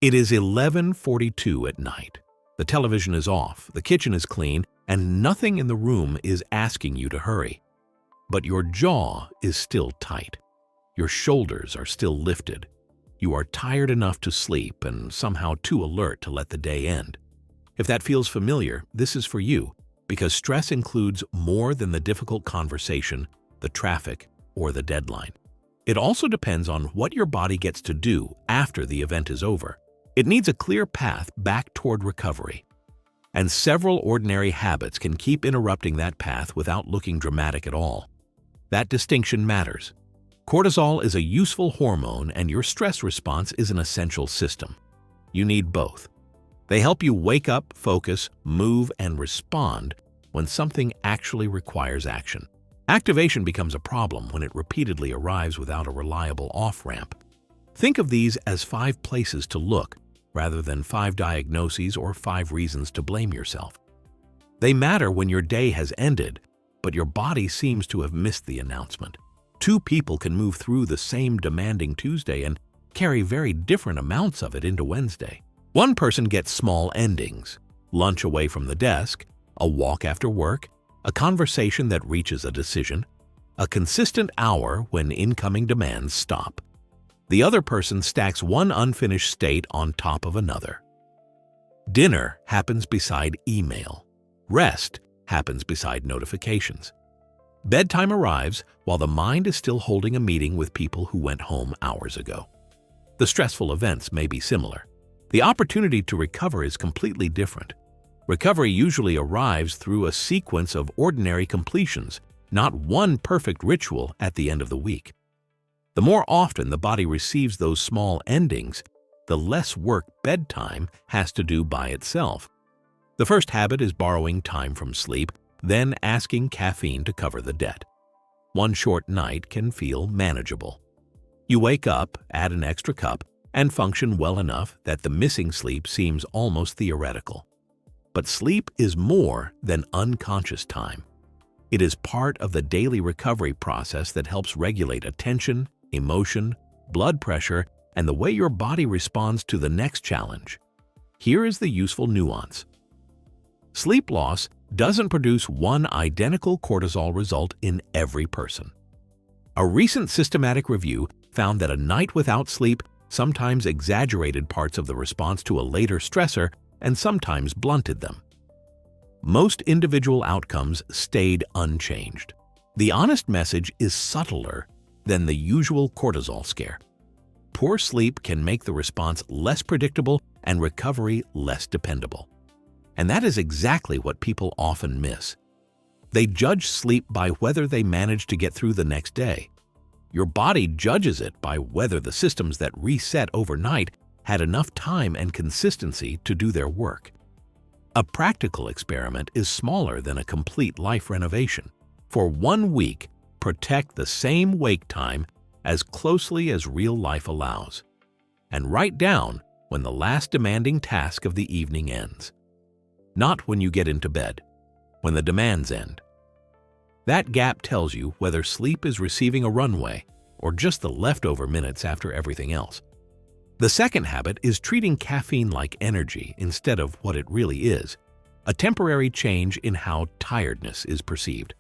It is 11:42 at night. The television is off, the kitchen is clean, and nothing in the room is asking you to hurry. But your jaw is still tight. Your shoulders are still lifted. You are tired enough to sleep and somehow too alert to let the day end. If that feels familiar, this is for you, because stress includes more than the difficult conversation, the traffic, or the deadline. It also depends on what your body gets to do after the event is over. It needs a clear path back toward recovery. And several ordinary habits can keep interrupting that path without looking dramatic at all. That distinction matters. Cortisol is a useful hormone, and your stress response is an essential system. You need both. They help you wake up, focus, move, and respond when something actually requires action. Activation becomes a problem when it repeatedly arrives without a reliable off-ramp. Think of these as 5 places to look, rather than 5 diagnoses or 5 reasons to blame yourself. They matter when your day has ended, but your body seems to have missed the announcement. 2 people can move through the same demanding Tuesday and carry very different amounts of it into Wednesday. One person gets small endings: lunch away from the desk, a walk after work, a conversation that reaches a decision, a consistent hour when incoming demands stop. The other person stacks one unfinished state on top of another. Dinner happens beside email. Rest happens beside notifications. Bedtime arrives while the mind is still holding a meeting with people who went home hours ago. The stressful events may be similar. The opportunity to recover is completely different. Recovery usually arrives through a sequence of ordinary completions, not one perfect ritual at the end of the week. The more often the body receives those small endings, the less work bedtime has to do by itself. The first habit is borrowing time from sleep, then asking caffeine to cover the debt. One short night can feel manageable. You wake up, add an extra cup, and function well enough that the missing sleep seems almost theoretical. But sleep is more than unconscious time. It is part of the daily recovery process that helps regulate attention, emotion, blood pressure, and the way your body responds to the next challenge. Here is the useful nuance. Sleep loss doesn't produce one identical cortisol result in every person. A recent systematic review found that a night without sleep sometimes exaggerated parts of the response to a later stressor and sometimes blunted them. Most individual outcomes stayed unchanged. The honest message is subtler than the usual cortisol scare. Poor sleep can make the response less predictable and recovery less dependable. And that is exactly what people often miss. They judge sleep by whether they manage to get through the next day. Your body judges it by whether the systems that reset overnight had enough time and consistency to do their work. A practical experiment is smaller than a complete life renovation. For 1 week, protect the same wake time as closely as real life allows, and write down when the last demanding task of the evening ends. Not when you get into bed, when the demands end. That gap tells you whether sleep is receiving a runway or just the leftover minutes after everything else. The second habit is treating caffeine like energy instead of what it really is, a temporary change in how tiredness is perceived.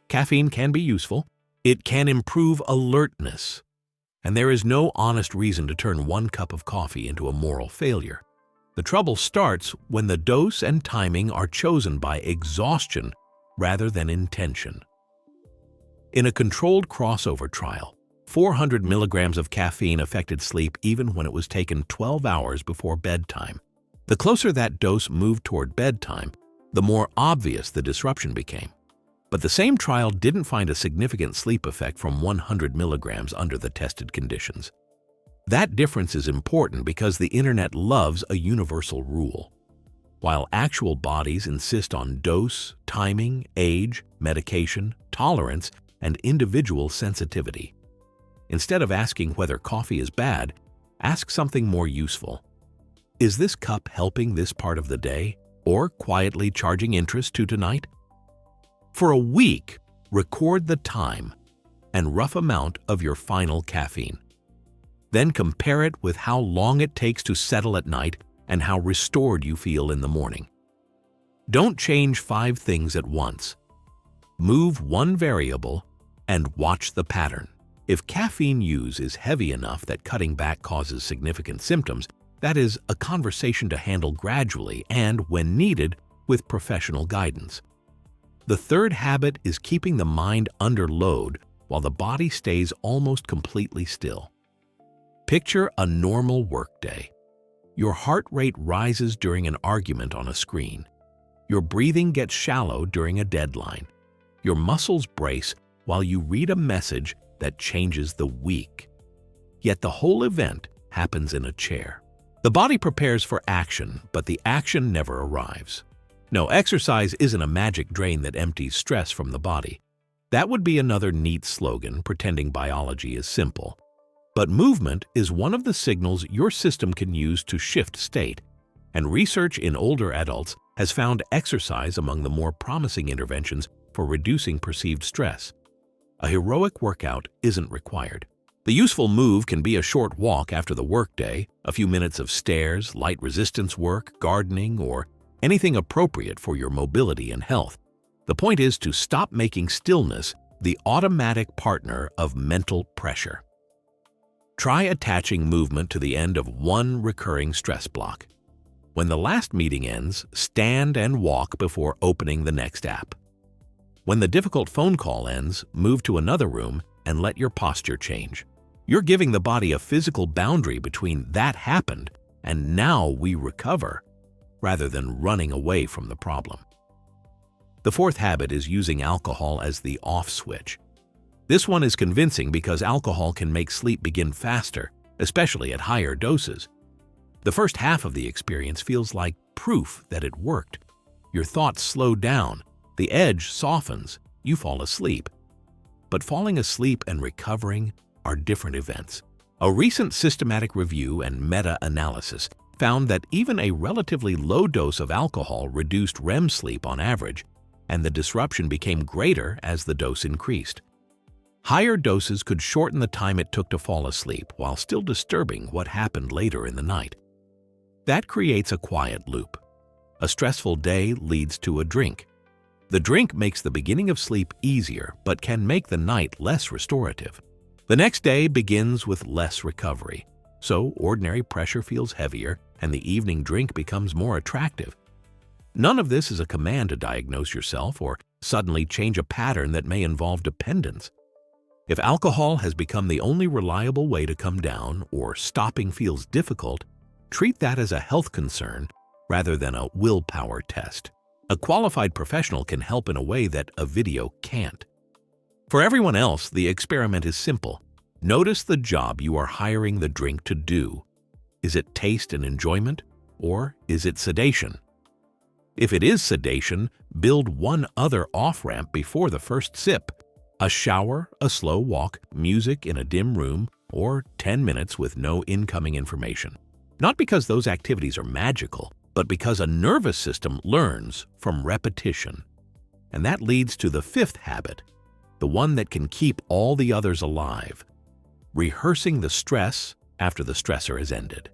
Caffeine can be useful. It can improve alertness. And there is no honest reason to turn 1 cup of coffee into a moral failure. The trouble starts when the dose and timing are chosen by exhaustion rather than intention. In a controlled crossover trial, 400 milligrams of caffeine affected sleep even when it was taken 12 hours before bedtime. The closer that dose moved toward bedtime, the more obvious the disruption became. But the same trial didn't find a significant sleep effect from 100 milligrams under the tested conditions. That difference is important because the internet loves a universal rule. While actual bodies insist on dose, timing, age, medication, tolerance, and individual sensitivity. Instead of asking whether coffee is bad, ask something more useful. Is this cup helping this part of the day, or quietly charging interest to tonight? For a week, record the time and rough amount of your final caffeine. Then compare it with how long it takes to settle at night and how restored you feel in the morning. Don't change 5 things at once. Move one variable and watch the pattern. If caffeine use is heavy enough that cutting back causes significant symptoms, that is a conversation to handle gradually and, when needed, with professional guidance. The third habit is keeping the mind under load while the body stays almost completely still. Picture a normal workday. Your heart rate rises during an argument on a screen. Your breathing gets shallow during a deadline. Your muscles brace while you read a message that changes the week. Yet the whole event happens in a chair. The body prepares for action, but the action never arrives. No, exercise isn't a magic drain that empties stress from the body. That would be another neat slogan pretending biology is simple. But movement is one of the signals your system can use to shift state, and research in older adults has found exercise among the more promising interventions for reducing perceived stress. A heroic workout isn't required. The useful move can be a short walk after the workday, a few minutes of stairs, light resistance work, gardening, or anything appropriate for your mobility and health. The point is to stop making stillness the automatic partner of mental pressure. Try attaching movement to the end of one recurring stress block. When the last meeting ends, stand and walk before opening the next app. When the difficult phone call ends, move to another room and let your posture change. You're giving the body a physical boundary between that happened and now we recover, rather than running away from the problem. The fourth habit is using alcohol as the off switch. This one is convincing because alcohol can make sleep begin faster, especially at higher doses. The first half of the experience feels like proof that it worked. Your thoughts slow down, the edge softens, you fall asleep. But falling asleep and recovering are different events. A recent systematic review and meta-analysis found that even a relatively low dose of alcohol reduced REM sleep on average, and the disruption became greater as the dose increased. Higher doses could shorten the time it took to fall asleep while still disturbing what happened later in the night. That creates a quiet loop. A stressful day leads to a drink. The drink makes the beginning of sleep easier but can make the night less restorative. The next day begins with less recovery, so ordinary pressure feels heavier and the evening drink becomes more attractive. None of this is a command to diagnose yourself or suddenly change a pattern that may involve dependence. If alcohol has become the only reliable way to come down or stopping feels difficult, treat that as a health concern rather than a willpower test. A qualified professional can help in a way that a video can't. For everyone else, the experiment is simple. Notice the job you are hiring the drink to do. Is it taste and enjoyment, or is it sedation? If it is sedation, build one other off-ramp before the first sip. A shower, a slow walk, music in a dim room, or 10 minutes with no incoming information. Not because those activities are magical, but because a nervous system learns from repetition. And that leads to the fifth habit, the one that can keep all the others alive: rehearsing the stress after the stressor has ended.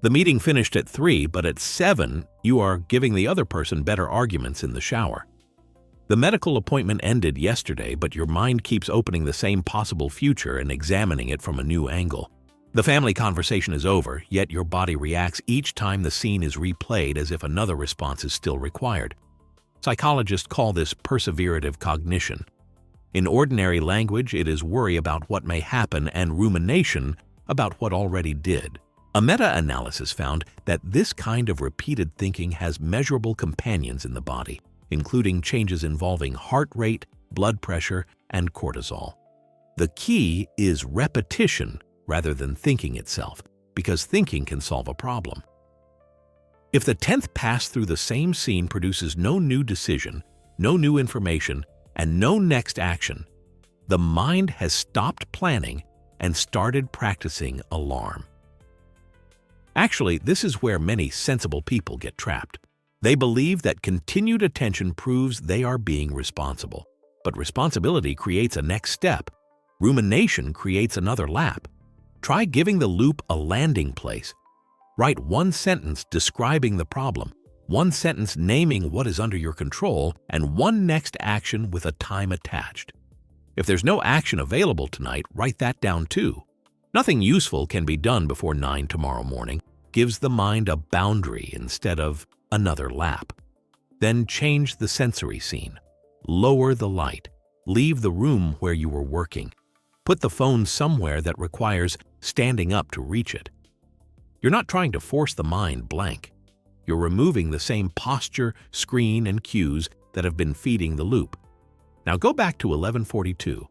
The meeting finished at 3, but at 7, you are giving the other person better arguments in the shower. The medical appointment ended yesterday, but your mind keeps opening the same possible future and examining it from a new angle. The family conversation is over, yet your body reacts each time the scene is replayed as if another response is still required. Psychologists call this perseverative cognition. In ordinary language, it is worry about what may happen and rumination about what already did. A meta-analysis found that this kind of repeated thinking has measurable companions in the body, including changes involving heart rate, blood pressure, and cortisol. The key is repetition rather than thinking itself, because thinking can solve a problem. If the 10th pass through the same scene produces no new decision, no new information, and no next action, the mind has stopped planning and started practicing alarm. Actually, this is where many sensible people get trapped. They believe that continued attention proves they are being responsible. But responsibility creates a next step. Rumination creates another lap. Try giving the loop a landing place. Write one sentence describing the problem, one sentence naming what is under your control, and one next action with a time attached. If there's no action available tonight, write that down too. Nothing useful can be done before 9 tomorrow morning. Gives the mind a boundary instead of another lap. Then change the sensory scene. Lower the light. Leave the room where you were working. Put the phone somewhere that requires standing up to reach it. You're not trying to force the mind blank. You're removing the same posture, screen, and cues that have been feeding the loop. Now go back to 11:42.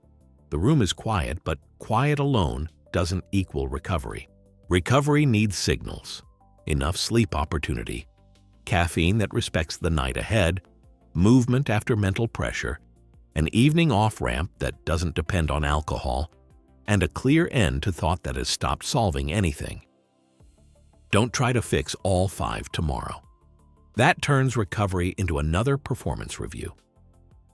The room is quiet, but quiet alone doesn't equal recovery. Recovery needs signals, enough sleep opportunity, caffeine that respects the night ahead, movement after mental pressure, an evening off-ramp that doesn't depend on alcohol, and a clear end to thought that has stopped solving anything. Don't try to fix all 5 tomorrow. That turns recovery into another performance review.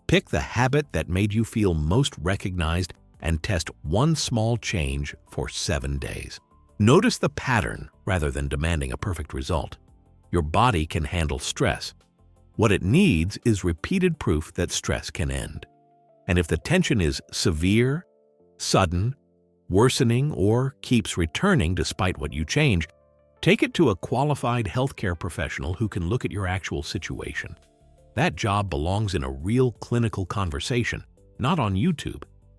Pick the habit that made you feel most recognized and test one small change for 7 days. Notice the pattern rather than demanding a perfect result. Your body can handle stress. What it needs is repeated proof that stress can end. And if the tension is severe, sudden, worsening, or keeps returning despite what you change, take it to a qualified healthcare professional who can look at your actual situation. That job belongs in a real clinical conversation, not on YouTube.